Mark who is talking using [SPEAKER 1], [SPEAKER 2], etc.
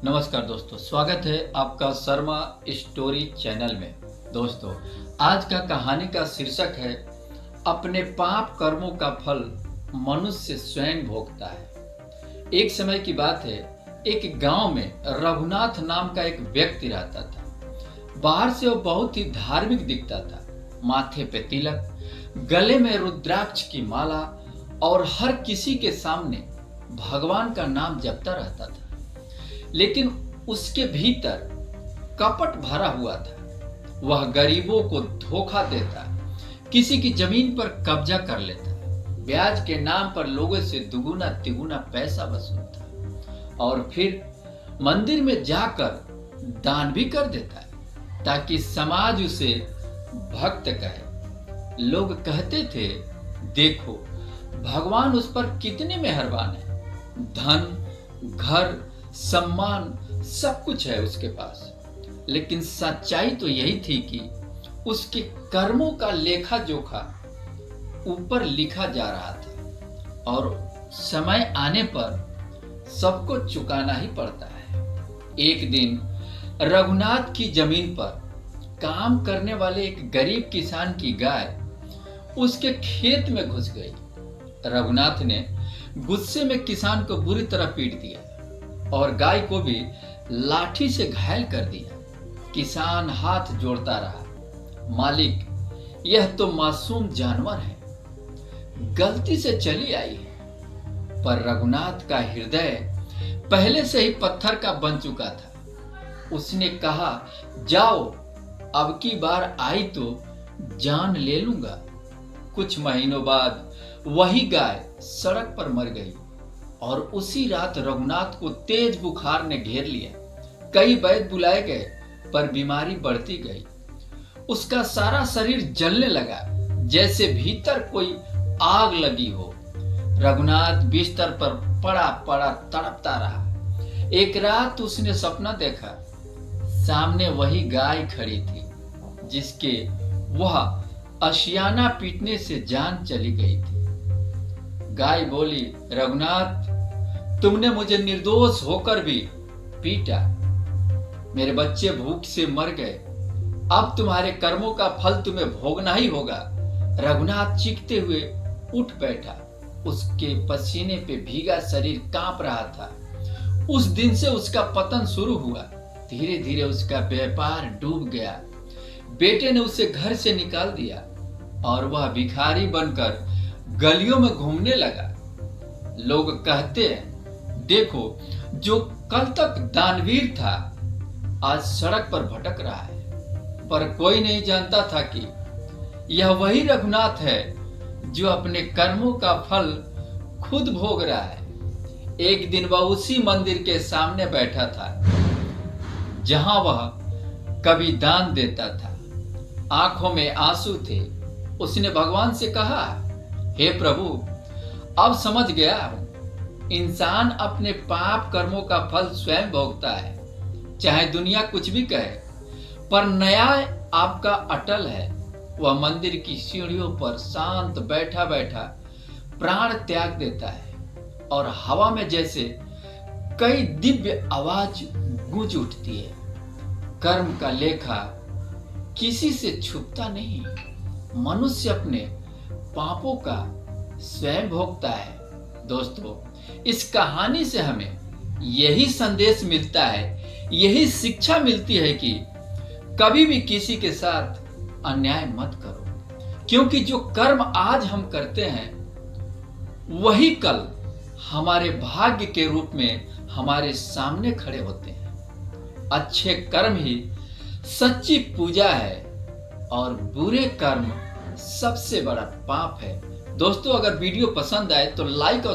[SPEAKER 1] नमस्कार दोस्तों, स्वागत है आपका शर्मा स्टोरी चैनल में। दोस्तों, आज का कहानी का शीर्षक है अपने पाप कर्मों का फल मनुष्य स्वयं भोगता है। एक समय की बात है, एक गांव में रघुनाथ नाम का एक व्यक्ति रहता था। बाहर से वो बहुत ही धार्मिक दिखता था। माथे पे तिलक, गले में रुद्राक्ष की माला और हर किसी के सामने भगवान का नाम जपता रहता था। लेकिन उसके भीतर कपट भरा हुआ था। वह गरीबों को धोखा देता, किसी की जमीन पर कब्जा कर लेता, ब्याज के नाम पर लोगों से दुगुना तिगुना पैसा वसूलता और फिर मंदिर में जाकर दान भी कर देता है ताकि समाज उसे भक्त कहे। लोग कहते थे, देखो भगवान उस पर कितने मेहरबान है। धन, घर, सम्मान सब कुछ है उसके पास। लेकिन सच्चाई तो यही थी कि उसके कर्मों का लेखा जोखा ऊपर लिखा जा रहा था और समय आने पर सबको चुकाना ही पड़ता है। एक दिन रघुनाथ की जमीन पर काम करने वाले एक गरीब किसान की गाय उसके खेत में घुस गई। रघुनाथ ने गुस्से में किसान को बुरी तरह पीट दिया और गाय को भी लाठी से घायल कर दिया। किसान हाथ जोड़ता रहा, मालिक, यह तो मासूम जानवर है, गलती से चली आई है। पर रघुनाथ का हृदय पहले से ही पत्थर का बन चुका था। उसने कहा, जाओ, अब की बार आई तो जान ले लूंगा। कुछ महीनों बाद वही गाय सड़क पर मर गई और उसी रात रघुनाथ को तेज बुखार ने घेर लिया। कई वैद्य बुलाए गए पर बीमारी बढ़ती गई। उसका सारा शरीर जलने लगा, जैसे भीतर कोई आग लगी हो। रघुनाथ बिस्तर पर पड़ा पड़ा तड़पता रहा। एक रात उसने सपना देखा, सामने वही गाय खड़ी थी जिसके वह अशियाना पीटने से जान चली गई थी। गाय बोली, रघुनाथ, तुमने मुझे निर्दोष होकर भी पीटा। मेरे बच्चे भूख से मर गए। अब तुम्हारे कर्मों का फल तुम्हें भोगना ही होगा। रघुनाथ चीखते हुए उठ बैठा। उसके पसीने पे भीगा शरीर कांप रहा था। उस दिन से उसका पतन शुरू हुआ। धीरे धीरे उसका व्यापार डूब गया। बेटे ने उसे घर से निकाल दिया और वह भिखारी बनकर गलियों में घूमने लगा। लोग कहते हैं, देखो, जो कल तक दानवीर था आज सड़क पर भटक रहा है। पर कोई नहीं जानता था कि यह वही रघुनाथ है जो अपने कर्मों का फल खुद भोग रहा है। एक दिन वह उसी मंदिर के सामने बैठा था जहां वह कभी दान देता था। आंखों में आंसू थे। उसने भगवान से कहा, हे प्रभु, अब समझ गया हूं, इंसान अपने पाप कर्मों का फल स्वयं भोगता है। चाहे दुनिया कुछ भी कहे, पर न्याय आपका अटल है। वह मंदिर की सीढ़ियों पर शांत बैठा बैठा प्राण त्याग देता है और हवा में जैसे कई दिव्य आवाज गूंज उठती है। कर्म का लेखा किसी से छुपता नहीं। मनुष्य अपने पापों का स्वयं भोगता है। दोस्तों, इस कहानी से हमें यही संदेश मिलता है, यही शिक्षा मिलती है कि कभी भी किसी के साथ अन्याय मत करो, क्योंकि जो कर्म आज हम करते हैं वही कल हमारे भाग्य के रूप में हमारे सामने खड़े होते हैं। अच्छे कर्म ही सच्ची पूजा है और बुरे कर्म सबसे बड़ा पाप है। दोस्तों, अगर वीडियो पसंद आए तो लाइक और